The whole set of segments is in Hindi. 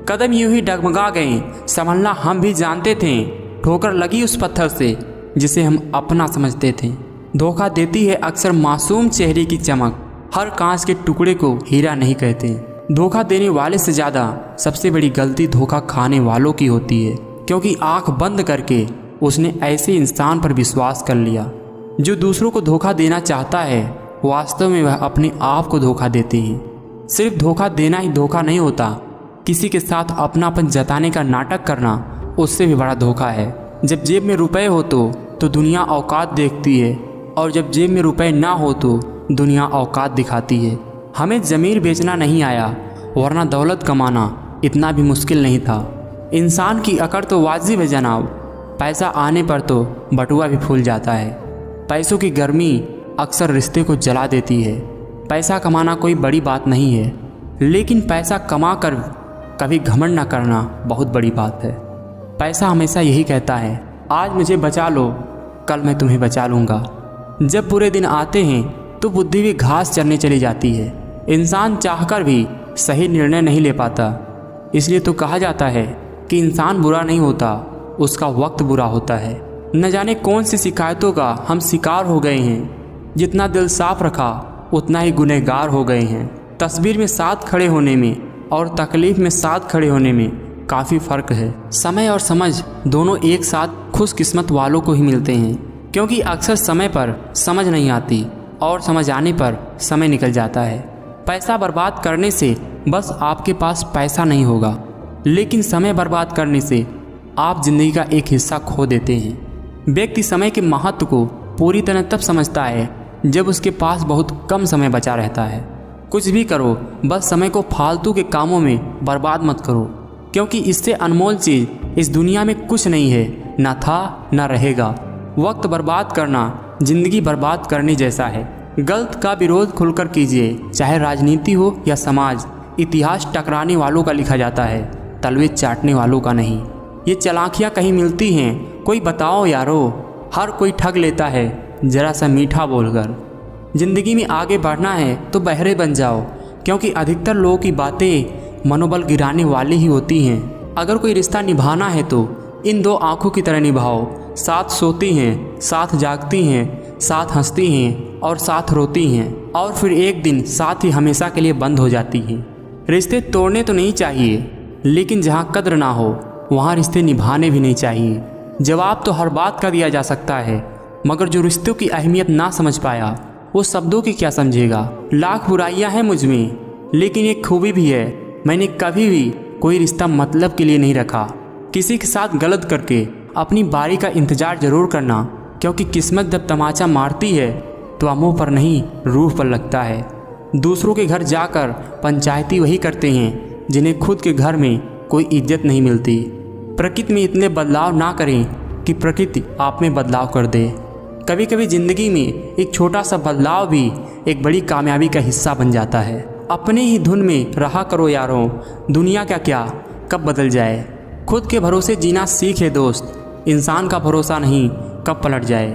कदम यूं ही डगमगा गए, संभलना हम भी जानते थे। ठोकर लगी उस पत्थर से जिसे हम अपना समझते थे। धोखा देती है अक्सर मासूम चेहरे की चमक, हर कांच के टुकड़े को हीरा नहीं कहते। धोखा देने वाले से ज़्यादा सबसे बड़ी गलती धोखा खाने वालों की होती है, क्योंकि आंख बंद करके उसने ऐसे इंसान पर विश्वास कर लिया। जो दूसरों को धोखा देना चाहता है वास्तव में वह अपने आप को धोखा देते हैं। सिर्फ धोखा देना ही धोखा नहीं होता, किसी के साथ अपनापन जताने का नाटक करना उससे भी बड़ा धोखा है। जब जेब में रुपए हो तो दुनिया औकात देखती है, और जब जेब में रुपए ना हो तो दुनिया औकात दिखाती है। हमें ज़मीर बेचना नहीं आया, वरना दौलत कमाना इतना भी मुश्किल नहीं था। इंसान की अकड़ तो वाजिब है जनाब, पैसा आने पर तो बटुआ भी फूल जाता है। पैसों की गर्मी अक्सर रिश्ते को जला देती है। पैसा कमाना कोई बड़ी बात नहीं है, लेकिन पैसा कमा कर कभी घमंड न करना बहुत बड़ी बात है। पैसा हमेशा यही कहता है, आज मुझे बचा लो, कल मैं तुम्हें बचा लूँगा। जब बुरे दिन आते हैं तो बुद्धि भी घास चरने चली जाती है। इंसान चाहकर भी सही निर्णय नहीं ले पाता। इसलिए तो कहा जाता है कि इंसान बुरा नहीं होता, उसका वक्त बुरा होता है। न जाने कौन सी शिकायतों का हम शिकार हो गए हैं। जितना दिल साफ रखा उतना ही गुनहगार हो गए हैं। तस्वीर में साथ खड़े होने में और तकलीफ में साथ खड़े होने में काफ़ी फ़र्क है। समय और समझ दोनों एक साथ खुशकिस्मत वालों को ही मिलते हैं, क्योंकि अक्सर समय पर समझ नहीं आती और समझ आने पर समय निकल जाता है। पैसा बर्बाद करने से बस आपके पास पैसा नहीं होगा, लेकिन समय बर्बाद करने से आप जिंदगी का एक हिस्सा खो देते हैं। व्यक्ति समय के महत्व को पूरी तरह तब समझता है जब उसके पास बहुत कम समय बचा रहता है। कुछ भी करो, बस समय को फालतू के कामों में बर्बाद मत करो, क्योंकि इससे अनमोल चीज़ इस दुनिया में कुछ नहीं है, ना था ना रहेगा। वक्त बर्बाद करना जिंदगी बर्बाद करने जैसा है। गलत का विरोध खुलकर कीजिए, चाहे राजनीति हो या समाज। इतिहास टकराने वालों का लिखा जाता है, तलवे चाटने वालों का नहीं। ये चालाकियाँ कहीं मिलती हैं, कोई बताओ यारो। हर कोई ठग लेता है जरा सा मीठा बोलकर। जिंदगी में आगे बढ़ना है तो बहरे बन जाओ, क्योंकि अधिकतर लोगों की बातें मनोबल गिराने वाली ही होती हैं। अगर कोई रिश्ता निभाना है तो इन दो आँखों की तरह निभाओ। साथ सोती हैं, साथ जागती हैं, साथ हंसती हैं और साथ रोती हैं, और फिर एक दिन साथ ही हमेशा के लिए बंद हो जाती हैं। रिश्ते तोड़ने तो नहीं चाहिए, लेकिन जहाँ कद्र ना हो वहाँ रिश्ते निभाने भी नहीं चाहिए। जवाब तो हर बात का दिया जा सकता है, मगर जो रिश्तों की अहमियत ना समझ पाया वो शब्दों की क्या समझेगा। लाख बुराइयां हैं मुझ में, लेकिन एक खूबी भी है, मैंने कभी भी कोई रिश्ता मतलब के लिए नहीं रखा। किसी के साथ गलत करके अपनी बारी का इंतज़ार ज़रूर करना, क्योंकि किस्मत जब तमाचा मारती है तो मुँह पर नहीं रूह पर लगता है। दूसरों के घर जाकर पंचायती वही करते हैं जिन्हें खुद के घर में कोई इज्जत नहीं मिलती। प्रकृति में इतने बदलाव ना करें कि प्रकृति आप में बदलाव कर दे। कभी कभी ज़िंदगी में एक छोटा सा बदलाव भी एक बड़ी कामयाबी का हिस्सा बन जाता है। अपने ही धुन में रहा करो यारों, दुनिया का क्या कब बदल जाए। खुद के भरोसे जीना सीखे दोस्त, इंसान का भरोसा नहीं कब पलट जाए।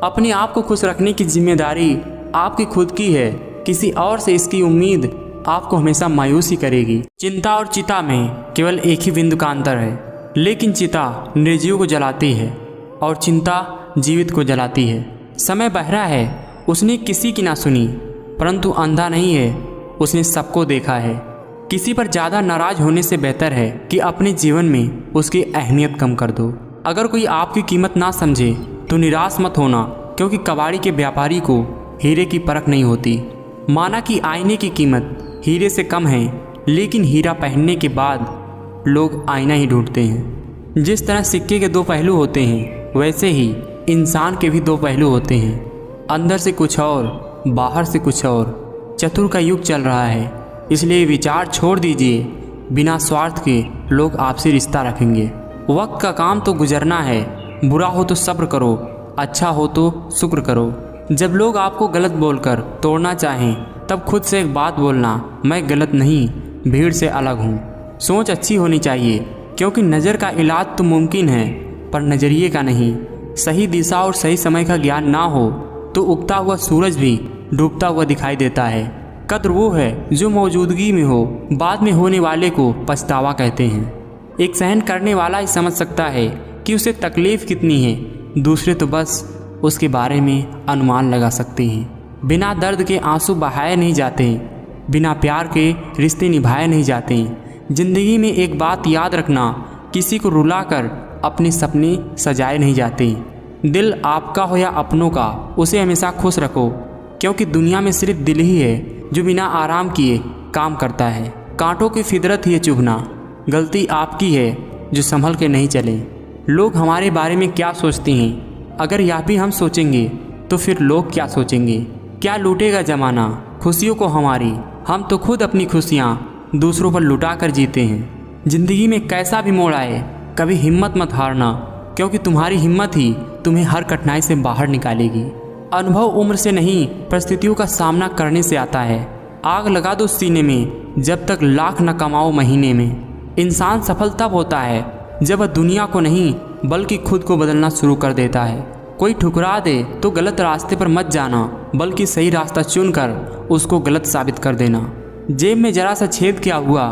अपने आप को खुश रखने की जिम्मेदारी आपकी खुद की है, किसी और से इसकी उम्मीद आपको हमेशा मायूसी करेगी। चिंता और चिता में केवल एक ही बिंदु का अंतर है, लेकिन चिता निर्जीव को जलाती है और चिंता जीवित को जलाती है। समय बहरा है, उसने किसी की ना सुनी, परंतु अंधा नहीं है, उसने सबको देखा है। किसी पर ज़्यादा नाराज होने से बेहतर है कि अपने जीवन में उसकी अहमियत कम कर दो। अगर कोई आपकी कीमत ना समझे तो निराश मत होना, क्योंकि कबाड़ी के व्यापारी को हीरे की परख नहीं होती। माना कि आईने की कीमत हीरे से कम है, लेकिन हीरा पहनने के बाद लोग आईना ही ढूंढते हैं। जिस तरह सिक्के के दो पहलू होते हैं, वैसे ही इंसान के भी दो पहलू होते हैं, अंदर से कुछ और बाहर से कुछ और। चतुर का युग चल रहा है, इसलिए विचार छोड़ दीजिए। बिना स्वार्थ के लोग आपसे रिश्ता रखेंगे। वक्त का काम तो गुजरना है, बुरा हो तो सब्र करो, अच्छा हो तो शुक्र करो। जब लोग आपको गलत बोलकर तोड़ना चाहें तब खुद से एक बात बोलना, मैं गलत नहीं, भीड़ से अलग हूँ। सोच अच्छी होनी चाहिए, क्योंकि नज़र का इलाज तो मुमकिन है पर नज़रिए का नहीं। सही दिशा और सही समय का ज्ञान ना हो तो उगता हुआ सूरज भी डूबता हुआ दिखाई देता है। कद्र वो है जो मौजूदगी में हो, बाद में होने वाले को पछतावा कहते हैं। एक सहन करने वाला ही समझ सकता है कि उसे तकलीफ़ कितनी है, दूसरे तो बस उसके बारे में अनुमान लगा सकते हैं। बिना दर्द के आंसू बहाए नहीं जाते, बिना प्यार के रिश्ते निभाए नहीं जाते। ज़िंदगी में एक बात याद रखना, किसी को रुलाकर अपने सपने सजाए नहीं जाते। दिल आपका हो या अपनों का, उसे हमेशा खुश रखो, क्योंकि दुनिया में सिर्फ दिल ही है जो बिना आराम किए काम करता है। कांटों की फितरत ही है चुभना, गलती आपकी है जो संभल के नहीं चले। लोग हमारे बारे में क्या सोचते हैं, अगर यह भी हम सोचेंगे तो फिर लोग क्या सोचेंगे। क्या लूटेगा ज़माना खुशियों को हमारी, हम तो खुद अपनी खुशियाँ दूसरों पर लुटा कर जीते हैं। ज़िंदगी में कैसा भी मोड़ आए, कभी हिम्मत मत हारना, क्योंकि तुम्हारी हिम्मत ही तुम्हें हर कठिनाई से बाहर निकालेगी। अनुभव उम्र से नहीं, परिस्थितियों का सामना करने से आता है। आग लगा दो सीने में, जब तक लाख न कमाओ महीने में। इंसान सफल तब होता है जब वह दुनिया को नहीं बल्कि खुद को बदलना शुरू कर देता है। कोई ठुकरा दे तो गलत रास्ते पर मत जाना, बल्कि सही रास्ता चुनकर उसको गलत साबित कर देना। जेब में जरा सा छेद क्या हुआ,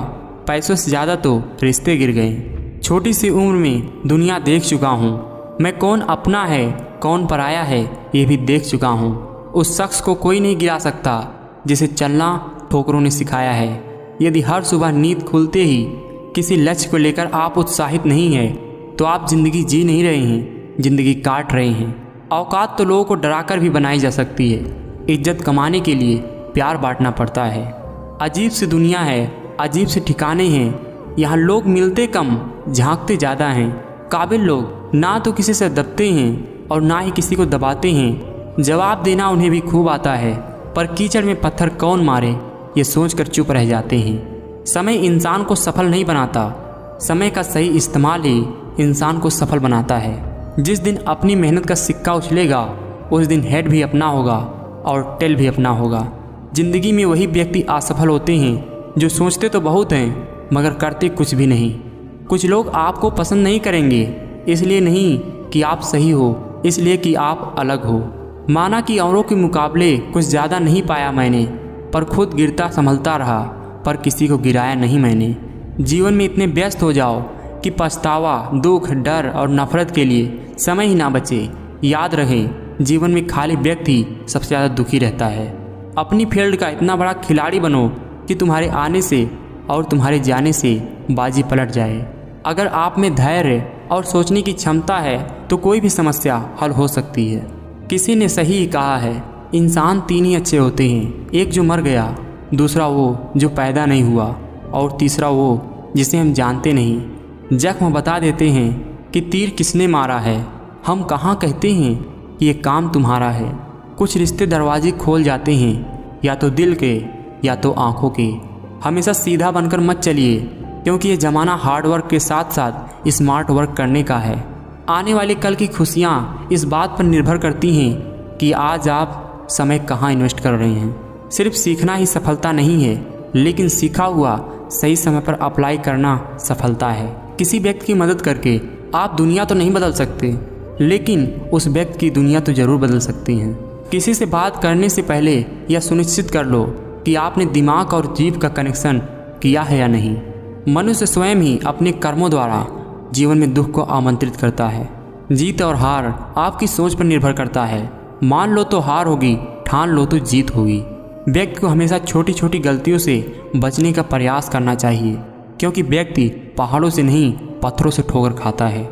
पैसों से ज़्यादा तो रिश्ते गिर गए। छोटी सी उम्र में दुनिया देख चुका हूँ, मैं कौन अपना है कौन पराया है ये भी देख चुका हूँ। उस शख्स को कोई नहीं गिरा सकता जिसे चलना ठोकरों ने सिखाया है। यदि हर सुबह नींद खुलते ही किसी लक्ष्य को लेकर आप उत्साहित नहीं हैं, तो आप ज़िंदगी जी नहीं रहे हैं, ज़िंदगी काट रहे हैं। औकात तो लोगों को डराकर भी बनाई जा सकती है। इज्जत कमाने के लिए प्यार बांटना पड़ता है। अजीब सी दुनिया है, अजीब से ठिकाने हैं। यहाँ लोग मिलते कम, झांकते ज़्यादा हैं। काबिल लोग ना तो किसी से दबते हैं और ना ही किसी को दबाते हैं। जवाब देना उन्हें भी खूब आता है, पर कीचड़ में पत्थर कौन मारे ये सोचकर चुप रह जाते हैं। समय इंसान को सफल नहीं बनाता, समय का सही इस्तेमाल ही इंसान को सफल बनाता है। जिस दिन अपनी मेहनत का सिक्का उछलेगा, उस दिन हेड भी अपना होगा और टेल भी अपना होगा। ज़िंदगी में वही व्यक्ति असफल होते हैं जो सोचते तो बहुत हैं मगर करते कुछ भी नहीं। कुछ लोग आपको पसंद नहीं करेंगे, इसलिए नहीं कि आप सही हो, इसलिए कि आप अलग हो। माना कि औरों के मुकाबले कुछ ज़्यादा नहीं पाया मैंने, पर खुद गिरता संभलता रहा, पर किसी को गिराया नहीं मैंने। जीवन में इतने व्यस्त हो जाओ कि पछतावा, दुख, डर और नफरत के लिए समय ही ना बचे। याद रहे, जीवन में खाली व्यक्ति सबसे ज़्यादा दुखी रहता है। अपनी फील्ड का इतना बड़ा खिलाड़ी बनो कि तुम्हारे आने से और तुम्हारे जाने से बाजी पलट जाए। अगर आप में धैर्य और सोचने की क्षमता है तो कोई भी समस्या हल हो सकती है। किसी ने सही कहा है, इंसान तीन ही अच्छे होते हैं, एक जो मर गया, दूसरा वो जो पैदा नहीं हुआ, और तीसरा वो जिसे हम जानते नहीं। जख्म बता देते हैं कि तीर किसने मारा है, हम कहाँ कहते हैं कि ये काम तुम्हारा है। कुछ रिश्ते दरवाजे खोल जाते हैं, या तो दिल के या तो आँखों के। हमेशा सीधा बनकर मत चलिए, क्योंकि ये ज़माना हार्ड वर्क के साथ साथ स्मार्ट वर्क करने का है। आने वाले कल की खुशियाँ इस बात पर निर्भर करती हैं कि आज आप समय कहाँ इन्वेस्ट कर रहे हैं। सिर्फ सीखना ही सफलता नहीं है, लेकिन सीखा हुआ सही समय पर अप्लाई करना सफलता है। किसी व्यक्ति की मदद करके आप दुनिया तो नहीं बदल सकते, लेकिन उस व्यक्ति की दुनिया तो ज़रूर बदल सकती हैं। किसी से बात करने से पहले यह सुनिश्चित कर लो कि आपने दिमाग और जीभ का कनेक्शन किया है या नहीं। मनुष्य स्वयं ही अपने कर्मों द्वारा जीवन में दुख को आमंत्रित करता है। जीत और हार आपकी सोच पर निर्भर करता है। मान लो तो हार होगी, ठान लो तो जीत होगी। व्यक्ति को हमेशा छोटी छोटी गलतियों से बचने का प्रयास करना चाहिए, क्योंकि व्यक्ति पहाड़ों से नहीं पत्थरों से ठोकर खाता है।